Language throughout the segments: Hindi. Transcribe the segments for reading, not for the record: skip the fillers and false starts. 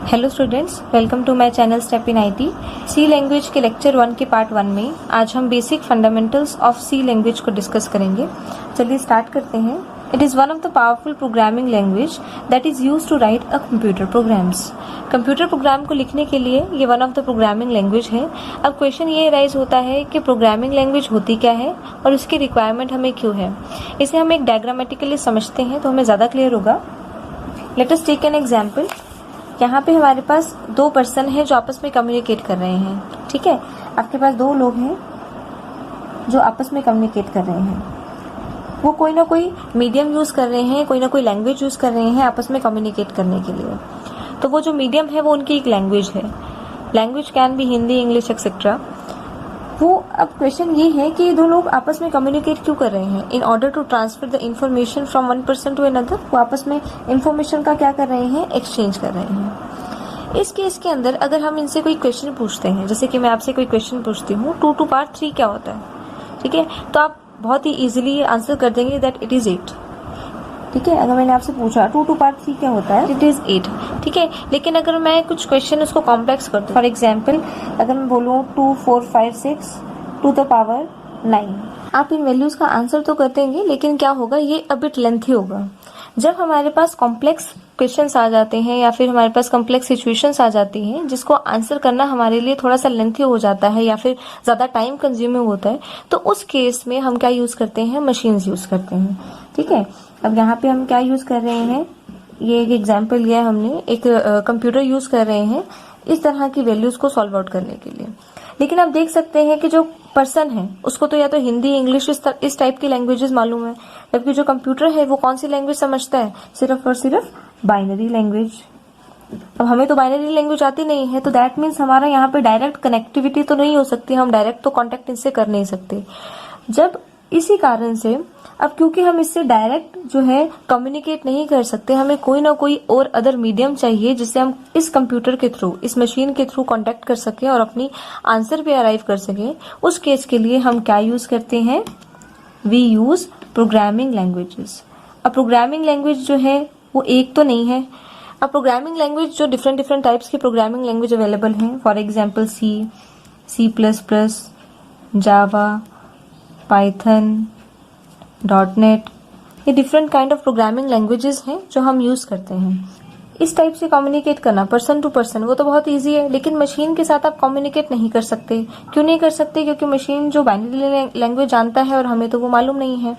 Hello students, welcome to my channel step in IT. C language के लेक्चर 1 के पार्ट 1 में आज हम basic fundamentals of C language को डिस्कस करेंगे। चलिए स्टार्ट करते हैं। It is one of the powerful programming language that is used to write a computer programs. Computer program को लिखने के लिए ये one of the programming language है। अब क्वेश्चन ये राइज होता है कि प्रोग्रामिंग लैंग्वेज होती क्या है और उसकी रिक्वायरमेंट हमें क्यों है। इसे हम एक डायग्रामेटिकली समझते हैं तो हमें ज़्यादा क्लियर होगा। Let us take an example. यहाँ पे हमारे पास दो पर्सन हैं जो आपस में कम्युनिकेट कर रहे हैं। ठीक है, आपके पास दो लोग हैं जो आपस में कम्युनिकेट कर रहे हैं। वो कोई ना कोई मीडियम यूज कर रहे हैं, कोई ना कोई लैंग्वेज यूज कर रहे हैं आपस में कम्युनिकेट करने के लिए। तो वो जो मीडियम है वो उनकी एक लैंग्वेज है। Language can be Hindi, English etcetera. वो अब क्वेश्चन ये है कि ये दो लोग आपस में कम्युनिकेट क्यों कर रहे हैं। In order to transfer the information from one person to another. वो आपस में इन्फॉर्मेशन का क्या कर रहे हैं, एक्सचेंज कर रहे हैं। इस केस के अंदर अगर हम इनसे कोई क्वेश्चन पूछते हैं, जैसे कि मैं आपसे कोई क्वेश्चन पूछती हूँ 2 to power 3 क्या होता है, ठीक है, तो आप बहुत ही इजीली आंसर कर देंगे दैट इट इज 8। ठीक है, अगर मैंने आपसे पूछा 2 to power 3 क्या होता है, इट इज 8। ठीक है, लेकिन अगर मैं कुछ क्वेश्चन उसको कॉम्प्लेक्स कर दूं, फॉर एग्जाम्पल अगर मैं बोलूँ 2 4 5 6 टू द पावर 9, आप इन वैल्यूज का आंसर तो कर देंगे, लेकिन क्या होगा, ये अ बिट लेंथी होगा। जब हमारे पास कॉम्प्लेक्स क्वेश्चंस आ जाते हैं या फिर हमारे पास कॉम्प्लेक्स सिचुएशंस आ जाती हैं जिसको आंसर करना हमारे लिए थोड़ा सा लेंथी हो जाता है या फिर ज्यादा टाइम कंज्यूमिंग होता है, तो उस केस में हम क्या यूज करते हैं, मशीन्स यूज करते हैं। ठीक है, अब यहाँ पे हम क्या यूज कर रहे हैं, ये एक एग्जाम्पल लिया हमने, एक कंप्यूटर यूज कर रहे हैं इस तरह की वैल्यूज को सॉल्व आउट करने के लिए। लेकिन आप देख सकते हैं कि जो पर्सन है उसको तो या तो हिंदी, इंग्लिश इस टाइप की लैंग्वेजेस मालूम है, जबकि जो कंप्यूटर है वो कौन सी लैंग्वेज समझता है, सिर्फ और सिर्फ बाइनरी लैंग्वेज। अब हमें तो बाइनरी लैंग्वेज आती नहीं है, तो दैट मीन्स हमारा यहाँ पे डायरेक्ट कनेक्टिविटी तो नहीं हो सकती, हम डायरेक्ट तो कांटेक्ट इनसे कर नहीं सकते। जब इसी कारण से अब क्योंकि हम इससे डायरेक्ट जो है कम्युनिकेट नहीं कर सकते, हमें कोई ना कोई और अदर मीडियम चाहिए जिससे हम इस कंप्यूटर के थ्रू, इस मशीन के थ्रू कांटेक्ट कर सकें और अपनी आंसर पे अराइव कर सकें। उस केस के लिए हम क्या यूज करते हैं, वी यूज प्रोग्रामिंग लैंग्वेजेस। अब प्रोग्रामिंग लैंग्वेज जो है वो एक तो नहीं है। अब प्रोग्रामिंग लैंग्वेज जो डिफरेंट टाइप्स की प्रोग्रामिंग लैंग्वेज अवेलेबल हैं, for example C++, Java, Python, .NET, ये different kind of programming languages हैं जो हम यूज करते हैं। इस टाइप से कम्युनिकेट करना पर्सन टू पर्सन वो तो बहुत इजी है, लेकिन मशीन के साथ आप कम्युनिकेट नहीं कर सकते। क्यों नहीं कर सकते, क्योंकि मशीन जो बाइनरी लैंग्वेज जानता है और हमें तो वो मालूम नहीं है।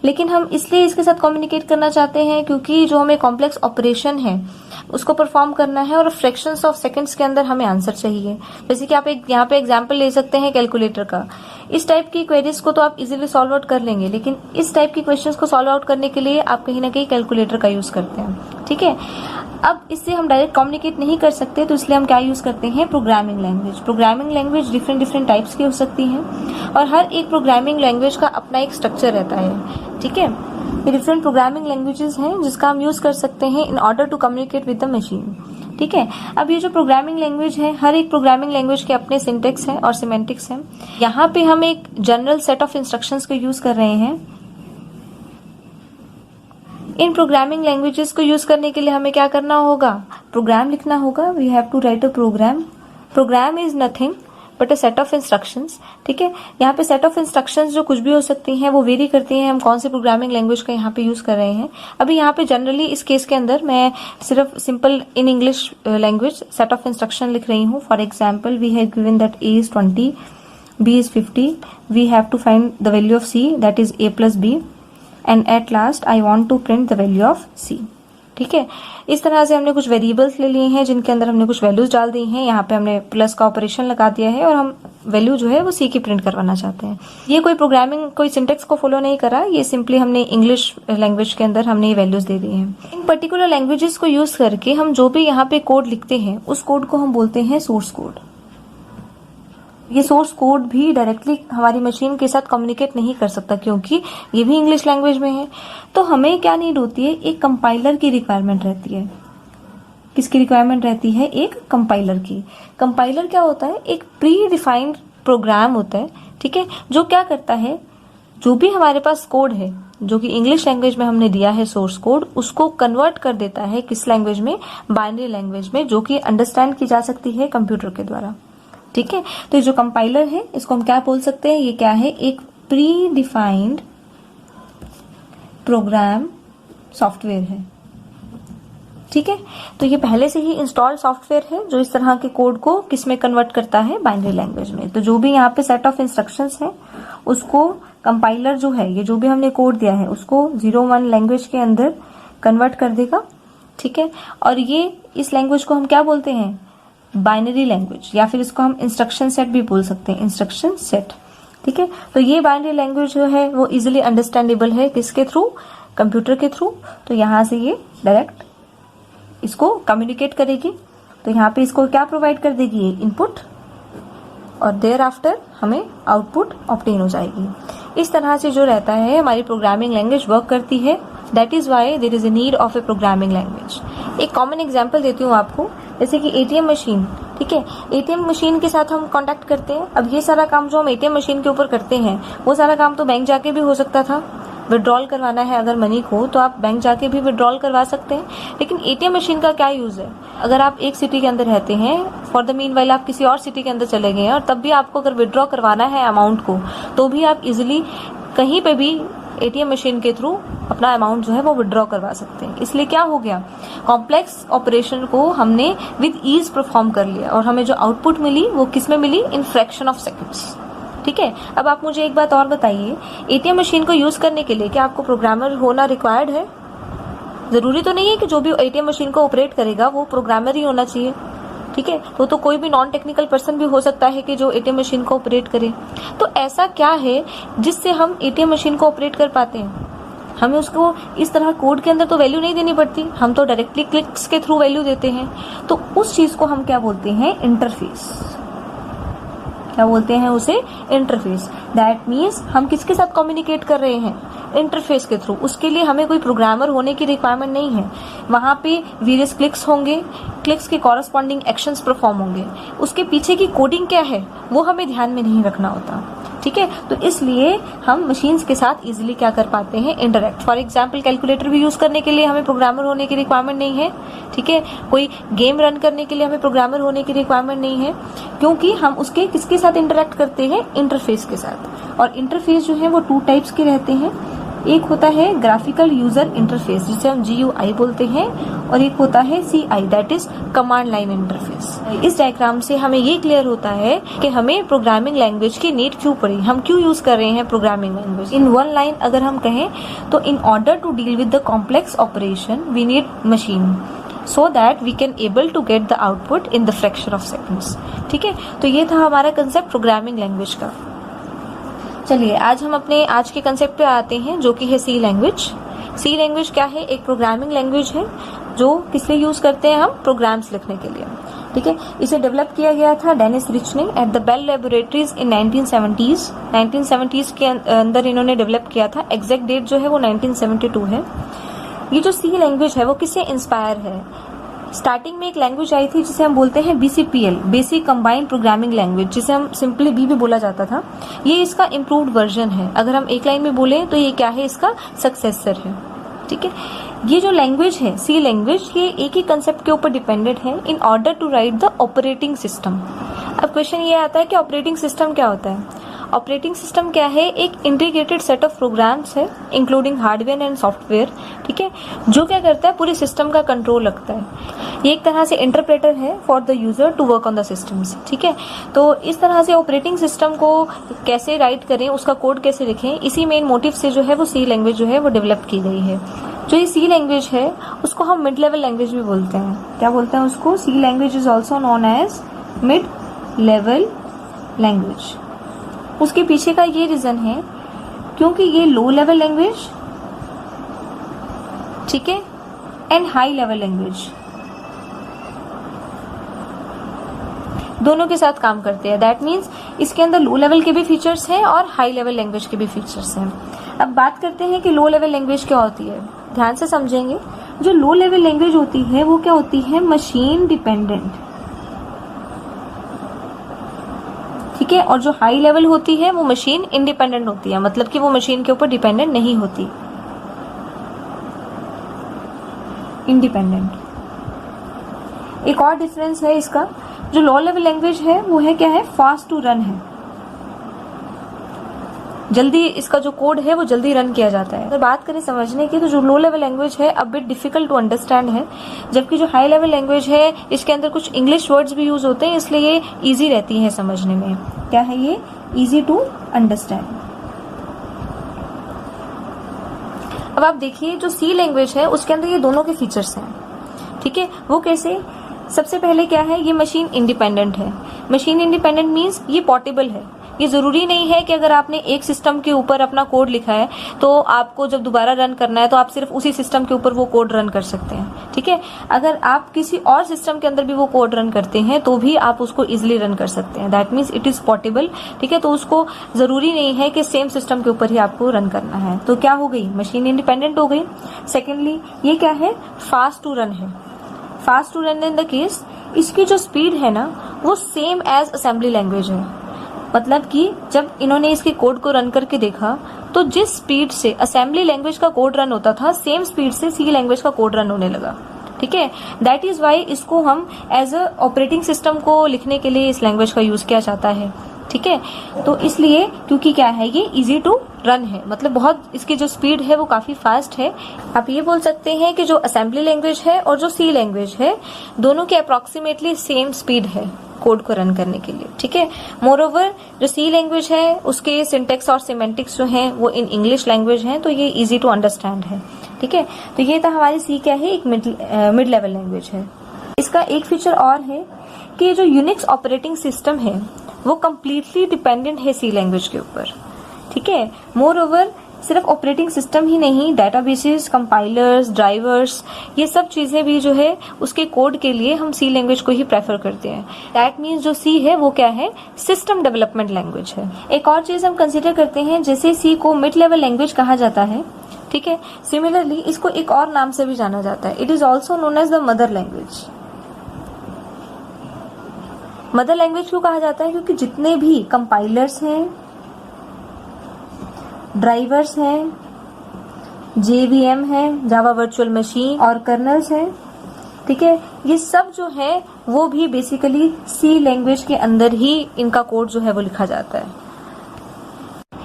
लेकिन हम इसलिए इसके साथ कम्युनिकेट करना चाहते हैं क्योंकि जो हमें कॉम्प्लेक्स ऑपरेशन है उसको परफॉर्म करना है और फ्रैक्शंस ऑफ सेकंड्स के अंदर हमें आंसर चाहिए। जैसे कि आप एक यहाँ पे एग्जांपल ले सकते हैं कैलकुलेटर का। इस टाइप की क्वेरीज को तो आप इजीली सॉल्व आउट कर लेंगे, लेकिन इस टाइप की क्वेश्चंस को सॉल्व आउट करने के लिए आप कहीं ना कहीं कैलकुलेटर का यूज करते हैं। ठीक है, अब इससे हम डायरेक्ट कम्युनिकेट नहीं कर सकते, तो इसलिए हम क्या यूज करते हैं, programming language. Programming language different types की हो सकती हैं और हर एक प्रोग्रामिंग लैंग्वेज का अपना एक स्ट्रक्चर रहता है। ठीक है, ये डिफरेंट प्रोग्रामिंग लैंग्वेजेस हैं जिसका हम यूज कर सकते हैं in order to communicate with the machine. ठीक है, अब ये जो प्रोग्रामिंग लैंग्वेज है, हर एक प्रोग्रामिंग लैंग्वेज के अपने सिंटेक्स हैं और सिमेंटिक्स हैं। यहाँ पे हम एक जनरल सेट ऑफ इंस्ट्रक्शंस को यूज कर रहे हैं। इन प्रोग्रामिंग लैंग्वेजेस को यूज करने के लिए हमें क्या करना होगा, प्रोग्राम लिखना होगा। We have to write a program. Program is nothing but a set of instructions. ठीक है, यहाँ पे सेट ऑफ इंस्ट्रक्शंस जो कुछ भी हो सकती हैं वो वेरी करती हैं हम कौन सी प्रोग्रामिंग लैंग्वेज का यहाँ पे यूज कर रहे हैं। अभी यहाँ पे जनरली इस केस के अंदर मैं सिर्फ simple in English language set of instruction लिख रही हूँ। For example, we have given that A is 20, B is 50, we have to find the value of C, that is A plus B, and at last I want to print the value of C। ठीक है, इस तरह से हमने कुछ वेरिएबल्स ले लिए हैं जिनके अंदर हमने कुछ वैल्यूज डाल दी हैं। यहाँ पे हमने प्लस का ऑपरेशन लगा दिया है और हम वैल्यू जो है वो सी की प्रिंट करवाना चाहते हैं। ये कोई प्रोग्रामिंग, कोई सिंटेक्स को फॉलो नहीं करा, ये सिंपली हमने इंग्लिश लैंग्वेज के अंदर हमने ये वैल्यूज दे दी हैं। इन पर्टिकुलर लैंग्वेजेस को यूज करके हम जो भी यहाँ पे कोड लिखते हैं उस कोड को हम बोलते हैं सोर्स कोड। ये सोर्स कोड भी डायरेक्टली हमारी मशीन के साथ कम्युनिकेट नहीं कर सकता क्योंकि ये भी इंग्लिश लैंग्वेज में है। तो हमें क्या नीड होती है, एक कंपाइलर की रिक्वायरमेंट रहती है। किसकी रिक्वायरमेंट रहती है, एक कंपाइलर की। कंपाइलर क्या होता है, एक प्री डिफाइंड प्रोग्राम होता है। ठीक है, जो क्या करता है, जो भी हमारे पास कोड है जो कि इंग्लिश लैंग्वेज में हमने दिया है सोर्स कोड, उसको कन्वर्ट कर देता है किस लैंग्वेज में, बाइनरी लैंग्वेज में, जो कि अंडरस्टैंड की जा सकती है कंप्यूटर के द्वारा। ठीक है, तो ये जो कंपाइलर है इसको हम क्या बोल सकते हैं, ये क्या है, एक प्री डिफाइंड प्रोग्राम सॉफ्टवेयर है। ठीक है, तो ये पहले से ही इंस्टॉल सॉफ्टवेयर है जो इस तरह के कोड को किस में कन्वर्ट करता है, बाइनरी लैंग्वेज में। तो जो भी यहाँ पे सेट ऑफ इंस्ट्रक्शंस है उसको कंपाइलर जो है, ये जो भी हमने कोड दिया है उसको 01 लैंग्वेज के अंदर कन्वर्ट कर देगा। ठीक है, और ये इस लैंग्वेज को हम क्या बोलते हैं, बाइनरी लैंग्वेज, या फिर इसको हम इंस्ट्रक्शन सेट भी बोल सकते हैं, इंस्ट्रक्शन सेट। ठीक है, तो ये बाइनरी लैंग्वेज जो है वो इजिली अंडरस्टैंडेबल है किसके थ्रू, कंप्यूटर के थ्रू। तो यहाँ से ये डायरेक्ट इसको कम्युनिकेट करेगी। तो यहाँ पे इसको क्या प्रोवाइड कर देगी, इनपुट, और देयर आफ्टर हमें आउटपुट ऑब्टेन हो जाएगी। इस तरह से जो रहता है हमारी प्रोग्रामिंग लैंग्वेज वर्क करती है। That is why there is a need of a programming language. एक कॉमन एग्जांपल देती हूँ आपको, जैसे कि एटीएम मशीन। ठीक है, एटीएम मशीन के साथ हम कांटेक्ट करते हैं। अब ये सारा काम जो हम एटीएम मशीन के ऊपर करते हैं वो सारा काम तो बैंक जाके भी हो सकता था। विड्रॉल करवाना है अगर मनी को, तो आप बैंक जाके भी विड्रॉल करवा सकते हैं। लेकिन एटीएम मशीन का क्या यूज है, अगर आप एक सिटी के अंदर रहते हैं, फॉर द मीन वाइल आप किसी और सिटी के अंदर चले गए हैं, और तब भी आपको अगर विड्रॉ करवाना है अमाउंट को, तो भी आप इजिली कहीं पे भी एटीएम मशीन के थ्रू अपना अमाउंट जो है वो विड्रॉ करवा सकते हैं। इसलिए क्या हो गया, कॉम्प्लेक्स ऑपरेशन को हमने विद ईज परफॉर्म कर लिया, और हमें जो आउटपुट मिली वो किस में मिली, इन फ्रैक्शन ऑफ सेकंड्स। ठीक है, अब आप मुझे एक बात और बताइए, एटीएम मशीन को यूज करने के लिए क्या आपको प्रोग्रामर होना रिक्वायर्ड है? जरूरी तो नहीं है कि जो भी एटीएम मशीन को ऑपरेट करेगा वो प्रोग्रामर ही होना चाहिए। ठीक है, तो कोई भी नॉन टेक्निकल पर्सन भी हो सकता है कि जो एटीएम मशीन को ऑपरेट करे। तो ऐसा क्या है जिससे हम एटीएम मशीन को ऑपरेट कर पाते हैं? हमें उसको इस तरह कोड के अंदर तो वैल्यू नहीं देनी पड़ती, हम तो डायरेक्टली क्लिक्स के थ्रू वैल्यू देते हैं। तो उस चीज को हम क्या बोलते हैं, इंटरफेस। क्या बोलते हैं उसे, इंटरफेस। दैट मीन्स हम किसके साथ कम्युनिकेट कर रहे हैं, इंटरफेस के थ्रू। उसके लिए हमें कोई प्रोग्रामर होने की रिक्वायरमेंट नहीं है। वहां पे वेरियस क्लिक्स होंगे, क्लिक्स के कॉरस्पॉन्डिंग एक्शंस परफॉर्म होंगे, उसके पीछे की कोडिंग क्या है वो हमें ध्यान में नहीं रखना होता। ठीक है, तो इसलिए हम मशीन्स के साथ इजीली क्या कर पाते हैं, इंटरेक्ट। फॉर एग्जांपल कैलकुलेटर भी यूज करने के लिए हमें प्रोग्रामर होने की रिक्वायरमेंट नहीं है। ठीक है, कोई गेम रन करने के लिए हमें प्रोग्रामर होने की रिक्वायरमेंट नहीं है, क्योंकि हम उसके किसके साथ इंटरेक्ट करते हैं, इंटरफेस के साथ। और इंटरफेस जो है वो 2 टाइप्स के रहते हैं। एक होता है ग्राफिकल यूजर इंटरफेस, जिसे हम GUI बोलते हैं, और एक होता है CI, that is command line interface. इस डायग्राम से हमें ये क्लियर होता है कि हमें प्रोग्रामिंग लैंग्वेज की नीड क्यों पड़ी, हम क्यों यूज कर रहे हैं programming language. In one line अगर हम कहें तो in order to deal with the complex operation we need machine, so that we can able to get the output in the fraction of seconds। ठीक है, तो ये था हमारा कंसेप्ट प्रोग्रामिंग लैंग्वेज का। चलिए आज हम अपने आज के कंसेप्ट पे आते हैं, जो कि है सी लैंग्वेज। सी लैंग्वेज क्या है, एक प्रोग्रामिंग लैंग्वेज है जो किस लिए यूज करते हैं हम, प्रोग्राम्स लिखने के लिए। ठीक है, इसे डेवलप किया गया था डेनिस रिच ने at the Bell laboratories in 1970s। 1970s के अंदर इन्होंने डेवलप किया था। एग्जैक्ट डेट जो है वो 1972 है। ये जो सी लैंग्वेज है वो किससे इंस्पायर है, स्टार्टिंग में एक लैंग्वेज आई थी जिसे हम बोलते हैं BCPL, basic combined programming language, जिसे हम सिंपली बी भी बोला जाता था। ये इसका इम्प्रूव्ड वर्जन है। अगर हम एक लाइन में बोले तो ये क्या है, इसका सक्सेसर है। ठीक है, ये जो लैंग्वेज है सी लैंग्वेज, ये एक ही कंसेप्ट के ऊपर डिपेंडेंट है, in order to write the operating system. अब क्वेश्चन ये आता है कि ऑपरेटिंग सिस्टम क्या होता है। ऑपरेटिंग सिस्टम क्या है, एक इंटीग्रेटेड सेट ऑफ प्रोग्राम्स है इंक्लूडिंग हार्डवेयर एंड सॉफ्टवेयर। ठीक है, जो क्या करता है, पूरे सिस्टम का कंट्रोल रखता है। ये एक तरह से इंटरप्रेटर है for the user to work on the systems. ठीक है, तो इस तरह से ऑपरेटिंग सिस्टम को कैसे राइट करें, उसका कोड कैसे लिखें, इसी मेन मोटिव से जो है वो सी लैंग्वेज जो है वो डेवलप की गई है। जो ये सी लैंग्वेज है उसको हम मिड लेवल लैंग्वेज भी बोलते हैं। क्या बोलते हैं उसको, C language is also known as mid level language. उसके पीछे का ये रीजन है क्योंकि ये लो लेवल लैंग्वेज, ठीक है, एंड हाई लेवल लैंग्वेज दोनों के साथ काम करते हैं। दैट मीन्स इसके अंदर लो लेवल के भी फीचर्स हैं और हाई लेवल लैंग्वेज के भी फीचर्स हैं। अब बात करते हैं कि लो लेवल लैंग्वेज क्या होती है। ध्यान से समझेंगे, जो लो लेवल लैंग्वेज होती है वो क्या होती है, मशीन डिपेंडेंट। ठीक है, और जो हाई लेवल होती है वो मशीन इंडिपेंडेंट होती है, मतलब कि वो मशीन के ऊपर डिपेंडेंट नहीं होती। इंडिपेंडेंट। एक और डिफरेंस है इसका, जो लो लेवल लैंग्वेज है वो है क्या है, फास्ट टू रन है, जल्दी इसका जो कोड है वो जल्दी रन किया जाता है। अगर बात करें समझने की, तो जो लो लेवल लैंग्वेज है a bit difficult to understand है, जबकि जो हाई लेवल लैंग्वेज है इसके अंदर कुछ इंग्लिश वर्ड्स भी यूज होते हैं, इसलिए ये इजी रहती है समझने में। क्या है ये, इजी टू अंडरस्टैंड। अब आप देखिए जो सी लैंग्वेज है उसके अंदर ये दोनों के फीचर्स हैं, ठीक है। वो कैसे, सबसे पहले क्या है, ये मशीन इंडिपेंडेंट है। मशीन इंडिपेंडेंट मीन्स ये पोर्टेबल है। ये जरूरी नहीं है कि अगर आपने एक सिस्टम के ऊपर अपना कोड लिखा है तो आपको जब दोबारा रन करना है तो आप सिर्फ उसी सिस्टम के ऊपर वो कोड रन कर सकते हैं, ठीक है। अगर आप किसी और सिस्टम के अंदर भी वो कोड रन करते हैं तो भी आप उसको इजिली रन कर सकते हैं। That means it is portable, ठीक है। तो उसको जरूरी नहीं है कि सेम सिस्टम के ऊपर ही आपको रन करना है। तो क्या हो गई, मशीन इंडिपेंडेंट हो गई। सेकेंडली ये क्या है, फास्ट टू रन है। Fast to run in the case इसकी जो स्पीड है ना वो सेम एज असेंबली लैंग्वेज है। मतलब कि जब इन्होंने इसके कोड को रन करके देखा तो जिस स्पीड से असेंबली लैंग्वेज का कोड रन होता था सेम स्पीड से सी लैंग्वेज का कोड रन होने लगा, ठीक है। दैट इज वाई इसको हम एज अ ऑपरेटिंग सिस्टम को लिखने के लिए इस लैंग्वेज का यूज किया जाता है, ठीक है। तो इसलिए क्योंकि क्या है, ये इजी टू रन है, मतलब बहुत इसकी जो स्पीड है वो काफी फास्ट है। आप ये बोल सकते हैं कि जो असेंबली लैंग्वेज है और जो सी लैंग्वेज है दोनों की अप्रोक्सीमेटली सेम स्पीड है कोड को रन करने के लिए, ठीक है। मोरओवर जो सी लैंग्वेज है उसके सिंटेक्स और सिमेंटिक्स जो हैं वो इन इंग्लिश लैंग्वेज हैं, तो ये इजी टू अंडरस्टैंड है, ठीक है। तो ये तो हमारी सी क्या है, एक मिड लेवल लैंग्वेज है। इसका एक फीचर और है कि जो यूनिक्स ऑपरेटिंग सिस्टम है वो कम्प्लीटली डिपेंडेंट है सी लैंग्वेज के ऊपर, ठीक है। मोरओवर सिर्फ ऑपरेटिंग सिस्टम ही नहीं, डेटाबेसेस, कंपाइलर्स, ड्राइवर्स, ये सब चीजें भी जो है उसके कोड के लिए हम सी लैंग्वेज को ही प्रेफर करते हैं। दैट मीन्स जो सी है वो क्या है, सिस्टम डेवलपमेंट लैंग्वेज है। एक और चीज हम कंसिडर करते हैं, जैसे सी को मिड लेवल लैंग्वेज कहा जाता है, ठीक है। सिमिलरली इसको एक और नाम से भी जाना जाता है, it is also known as the mother language. Mother language क्यों कहा जाता है, क्योंकि जितने भी कंपाइलर्स हैं, ड्राइवर्स हैं, JVM है, जावा वर्चुअल मशीन और कर्नल्स हैं, ठीक है, ये सब जो है वो भी बेसिकली सी लैंग्वेज के अंदर ही इनका कोड जो है वो लिखा जाता है,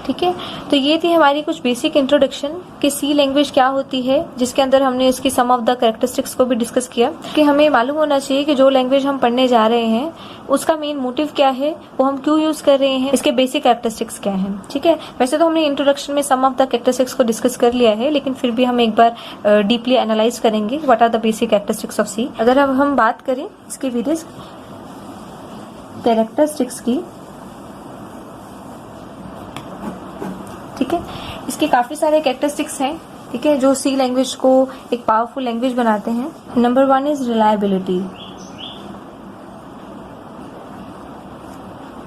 ठीक है। तो ये थी हमारी कुछ बेसिक इंट्रोडक्शन कि सी लैंग्वेज क्या होती है, जिसके अंदर हमने इसकी सम ऑफ द कैरेक्टरिस्टिक्स को भी डिस्कस किया कि हमें मालूम होना चाहिए कि जो लैंग्वेज हम पढ़ने जा रहे हैं उसका मेन मोटिव क्या है, वो हम क्यों यूज कर रहे हैं, इसके बेसिक कैरेक्टरिस्टिक्स क्या हैं, ठीक है। वैसे तो हमने इंट्रोडक्शन में सम ऑफ द कैरेक्टरिस्टिक्स को डिस्कस कर लिया है, लेकिन फिर भी हम एक बार डीपली एनालाइज करेंगे what are the basic characteristics of C. अगर अब हम बात करें इसके वेरियस कैरेक्टरिस्टिक्स की, ठीक है, इसके काफी सारे कैरेक्टरिस्टिक्स हैं, ठीक है, जो सी लैंग्वेज को एक पावरफुल लैंग्वेज बनाते हैं। Number 1 is reliability.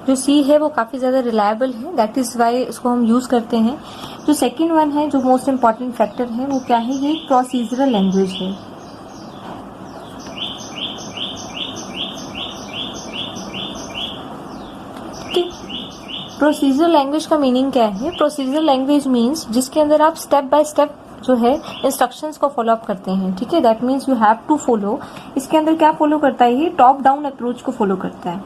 जो सी है वो काफी ज्यादा रिलायबल है, दैट इज वाई इसको हम यूज करते हैं। जो सेकंड वन है, जो मोस्ट इंपॉर्टेंट फैक्टर है, वो क्या है, ये प्रोसीजरल लैंग्वेज है। प्रोसीजरल लैंग्वेज का मीनिंग क्या है, प्रोसीजरल लैंग्वेज मीन्स जिसके अंदर आप स्टेप बाय स्टेप जो है इंस्ट्रक्शंस को फॉलो अप करते हैं, ठीक है। That means you have to follow. इसके अंदर क्या फॉलो करता है, ये टॉप डाउन अप्रोच को फॉलो करता है।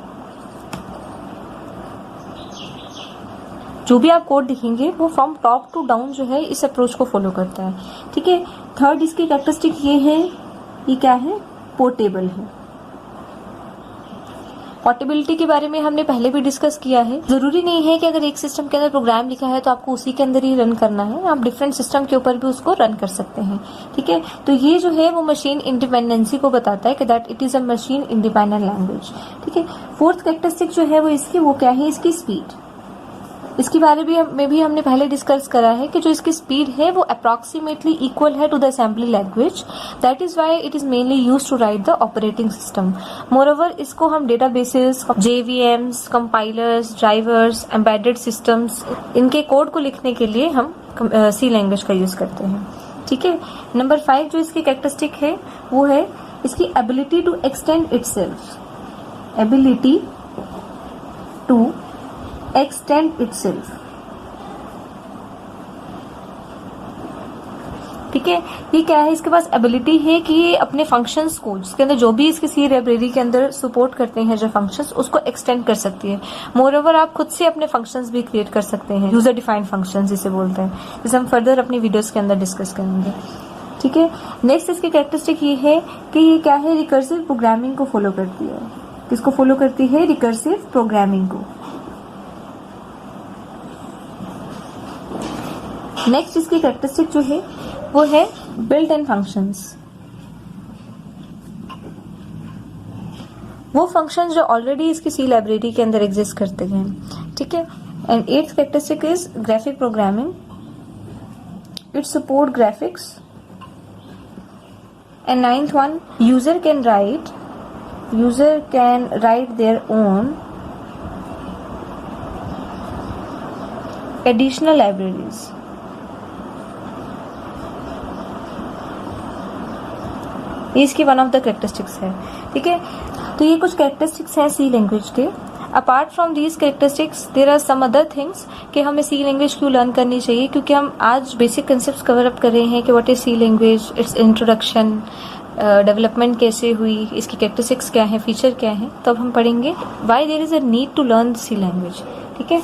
जो भी आप कोड लिखेंगे वो फ्रॉम टॉप टू डाउन जो है इस अप्रोच को फॉलो करता है, ठीक है। थर्ड इसकी कैरेक्टरिस्टिक ये है, ये क्या है, पोर्टेबल है। पोर्टेबिलिटी के बारे में हमने पहले भी डिस्कस किया है। जरूरी नहीं है कि अगर एक सिस्टम के अंदर प्रोग्राम लिखा है तो आपको उसी के अंदर ही रन करना है, आप डिफरेंट सिस्टम के ऊपर भी उसको रन कर सकते हैं, ठीक है। तो ये जो है वो मशीन इंडिपेंडेंसी को बताता है कि that it is a machine independent language, ठीक है। फोर्थ कैरेक्टरिस्टिक जो है वो इसकी, वो क्या है, इसकी स्पीड। इसके बारे में भी हमने पहले डिस्कस करा है कि जो इसकी स्पीड है वो अप्रोक्सीमेटली इक्वल है to the assembly language. That is why it is mainly used to write the operating system. Moreover इसको हम databases, JVMs, compilers, drivers, embedded systems, इनके कोड को लिखने के लिए हम सी लैंग्वेज का यूज करते हैं, ठीक है। नंबर 5 जो इसकी कैरेक्टरिस्टिक है वो है इसकी ability to extend itself. Ability to extend itself, ठीक ठीक है। ये क्या है, इसके पास एबिलिटी है कि ये अपने फंक्शंस को, जिसके अंदर जो भी इसके सी लाइब्रेरी के अंदर सपोर्ट करते हैं जो फंक्शंस, उसको एक्सटेंड कर सकती है। मोरओवर आप खुद से अपने फंक्शंस भी क्रिएट कर सकते हैं, यूजर डिफाइंड फंक्शंस जिसे बोलते हैं, जिसे हम फर्दर अपनी वीडियोस के अंदर डिस्कस करेंगे। ठीक है। नेक्स्ट इसकी कैरेक्टरिस्टिक ये है कि ये क्या है, रिकर्सिव प्रोग्रामिंग को फॉलो करती है। किसको फॉलो करती है? रिकर्सिव प्रोग्रामिंग को। नेक्स्ट इसकी कैरेक्टरिस्टिक जो है वो है बिल्ट इन फंक्शंस। वो फंक्शंस जो ऑलरेडी इसकी सी लाइब्रेरी के अंदर एग्जिस्ट करते हैं। ठीक है। And eighth characteristic is graphic programming. It support graphics. And ninth one, user can write their own additional libraries. ये इसकी वन ऑफ द कैरेक्टरिस्टिक्स है। ठीक है। तो ये कुछ कैरेक्टरिस्टिक्स हैं सी लैंग्वेज के। Apart from these characteristics there are some other things कि हमें सी लैंग्वेज क्यों लर्न करनी चाहिए, क्योंकि हम आज बेसिक कंसेप्ट कवर अप कर रहे हैं कि what is C language, its introduction, development कैसे हुई, इसकी कैरेक्टरिस्टिक्स क्या है, फीचर क्या है। तो अब हम पढ़ेंगे why there is a need to learn C language. ठीक है।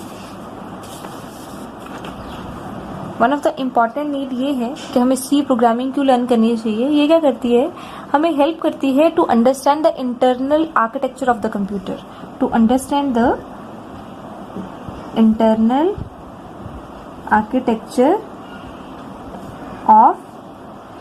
One of the important need ये है कि हमें सी प्रोग्रामिंग क्यों लर्न करनी चाहिए। ये क्या करती है, हमें हेल्प करती है to understand the internal architecture of the computer, to understand the internal architecture of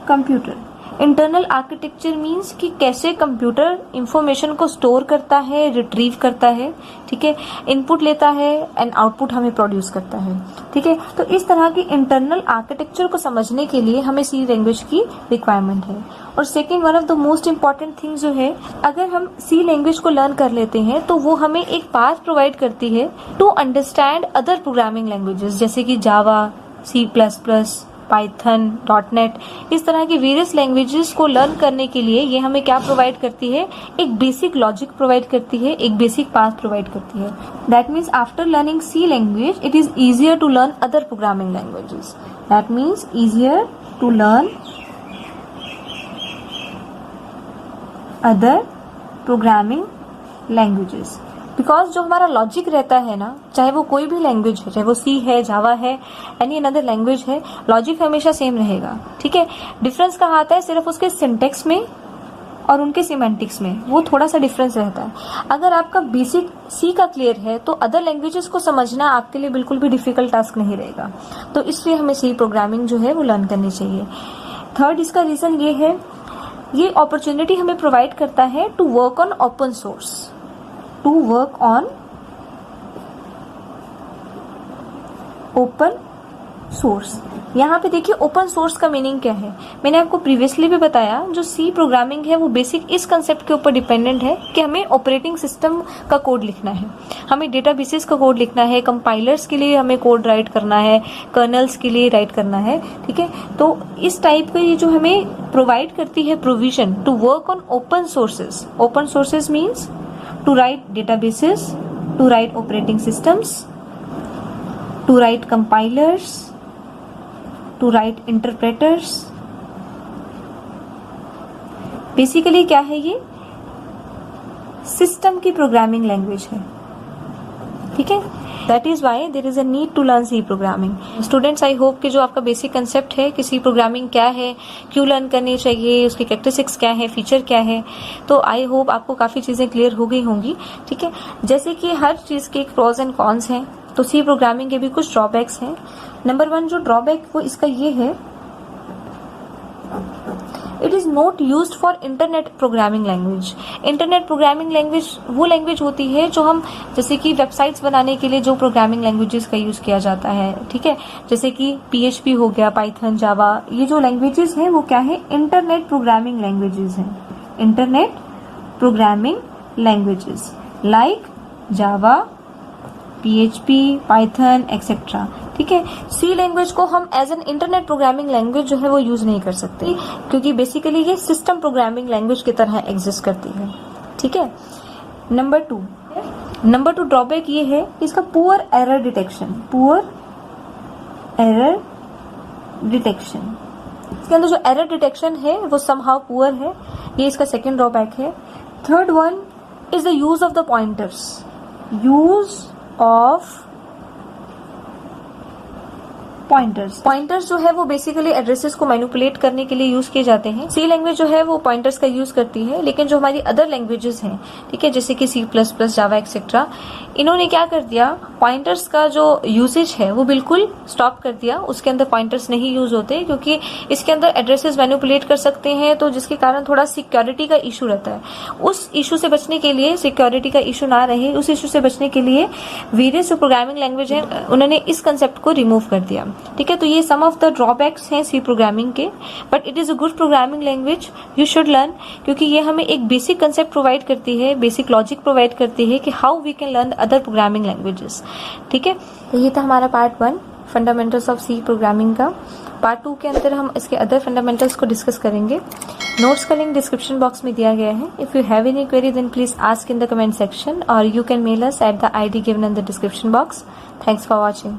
computer. Internal architecture means कि कैसे कंप्यूटर इंफॉर्मेशन को स्टोर करता है, रिट्रीव करता है। ठीक है। इनपुट लेता है एंड आउटपुट हमें प्रोड्यूस करता है। ठीक है। तो इस तरह की इंटरनल आर्किटेक्चर को समझने के लिए हमें सी लैंग्वेज की रिक्वायरमेंट है। और second, one of the most important thing जो है, अगर हम सी लैंग्वेज को लर्न कर लेते हैं तो वो हमें एक पाथ प्रोवाइड करती है to understand other programming languages, जैसे कि जावा, C++, पाइथन, .NET, इस तरह की वेरियस लैंग्वेजेस को लर्न करने के लिए ये हमें क्या प्रोवाइड करती है, एक बेसिक लॉजिक प्रोवाइड करती है, एक बेसिक पाथ प्रोवाइड करती है। That means after learning C language it is easier to learn other programming languages. That means easier to learn other programming languages. Because जो हमारा लॉजिक रहता है ना, चाहे वो कोई भी लैंग्वेज है, चाहे वो सी है, जावा है, एनी अनदर लैंग्वेज है, लॉजिक हमेशा सेम रहेगा। ठीक है। डिफरेंस कहाँ आता है? सिर्फ उसके सिंटेक्स में और उनके सिमेंटिक्स में, वो थोड़ा सा डिफरेंस रहता है। अगर आपका बेसिक सी का क्लियर है तो अदर लैंग्वेजेस को समझना आपके लिए बिल्कुल भी डिफिकल्ट टास्क नहीं रहेगा। तो इसलिए हमें सी प्रोग्रामिंग जो है वो लर्न करनी चाहिए। थर्ड, इसका रीजन ये है, ये अपॉर्चुनिटी हमें प्रोवाइड करता है to work on open source, to work on open source. यहाँ पे देखिए ओपन सोर्स का मीनिंग क्या है। मैंने आपको प्रीवियसली भी बताया, जो सी प्रोग्रामिंग है वो बेसिक इस कंसेप्ट के ऊपर डिपेंडेंट है कि हमें ऑपरेटिंग सिस्टम का कोड लिखना है, हमें डेटाबेसेस का कोड लिखना है, कंपाइलर्स के लिए हमें कोड राइट करना है, कर्नल्स के लिए राइट करना है। ठीक है। तो इस टाइप का ये जो हमें प्रोवाइड करती है provision to work on open sources. Open sources means to write databases, to write operating systems, to write compilers, to write interpreters. Basically क्या है, ये सिस्टम की प्रोग्रामिंग लैंग्वेज है। ठीक है। That is why there is a need to learn C programming. Students, I hope कि जो आपका बेसिक कंसेप्ट है कि सी प्रोग्रामिंग क्या है, क्यों लर्न करनी चाहिए, उसकी कैरेक्टरिस्टिक्स क्या है, फीचर क्या है, तो आई होप आपको काफी चीजें क्लियर हो गई होंगी। ठीक है। जैसे कि हर चीज के एक प्रोज एंड कॉन्स हैं, तो सी प्रोग्रामिंग के भी कुछ ड्रॉबैक्स हैं। नंबर वन जो ड्रॉबैक वो इसका ये है, it is not used for internet programming language. Internet programming language वो लैंग्वेज होती है जो हम, जैसे कि वेबसाइट्स बनाने के लिए जो प्रोग्रामिंग लैंग्वेजेस का यूज किया जाता है। ठीक है। जैसे कि PHP हो गया, पाइथन, जावा, ये जो लैंग्वेजेस हैं वो क्या है, इंटरनेट प्रोग्रामिंग लैंग्वेजेस हैं। Internet programming languages like Java, PHP, Python etcetera. ठीक है। सी लैंग्वेज को हम as an internet programming language जो है वो यूज नहीं कर सकते, क्योंकि बेसिकली ये सिस्टम प्रोग्रामिंग लैंग्वेज की तरह एग्जिस्ट करती है। ठीक है। नंबर टू ड्रॉबैक ये है इसका poor error detection. Poor error detection. इसके अंदर जो एरर डिटेक्शन है वो समहाउ पुअर है, ये इसका सेकेंड ड्रॉबैक है। Third one is the use of the pointers. Use of pointers जो है वो बेसिकली एड्रेसेस को मैनिपुलेट करने के लिए यूज किए जाते हैं। सी लैंग्वेज जो है वो पॉइंटर्स का यूज करती है, लेकिन जो हमारी अदर लैंग्वेजेस हैं, ठीक है, जैसे कि सी प्लस प्लस, जावा एक्सेट्रा, इन्होंने क्या कर दिया, पॉइंटर्स का जो यूसेज है वो बिल्कुल स्टॉप कर दिया। उसके अंदर पॉइंटर्स नहीं यूज होते क्योंकि इसके अंदर एड्रेसेस मैनिपुलेट कर सकते हैं, तो जिसके कारण थोड़ा सिक्योरिटी का इशू रहता है। उस इशू से बचने के लिए, सिक्योरिटी का इशू ना रहे, उस इशू से बचने के लिए वेरियस जो प्रोग्रामिंग लैंग्वेज है उन्होंने इस कंसेप्ट को रिमूव कर दिया। ठीक है, तो ये सम ऑफ द ड्रॉबैक्स हैं सी प्रोग्रामिंग के, but it is a good programming language, you should learn, क्योंकि ये हमें एक बेसिक कंसेप्ट प्रोवाइड करती है, बेसिक लॉजिक प्रोवाइड करती है कि how we can learn other programming languages. ठीक है, तो ये था हमारा part 1 fundamentals of C programming का। पार्ट 2 के अंदर हम इसके अदर फंडामेंटल्स को डिस्कस करेंगे। नोट्स का लिंक डिस्क्रिप्शन बॉक्स में दिया गया है। If you have any query then please ask in the comment section और you can mail us at the ID given in the description box. Thanks for watching.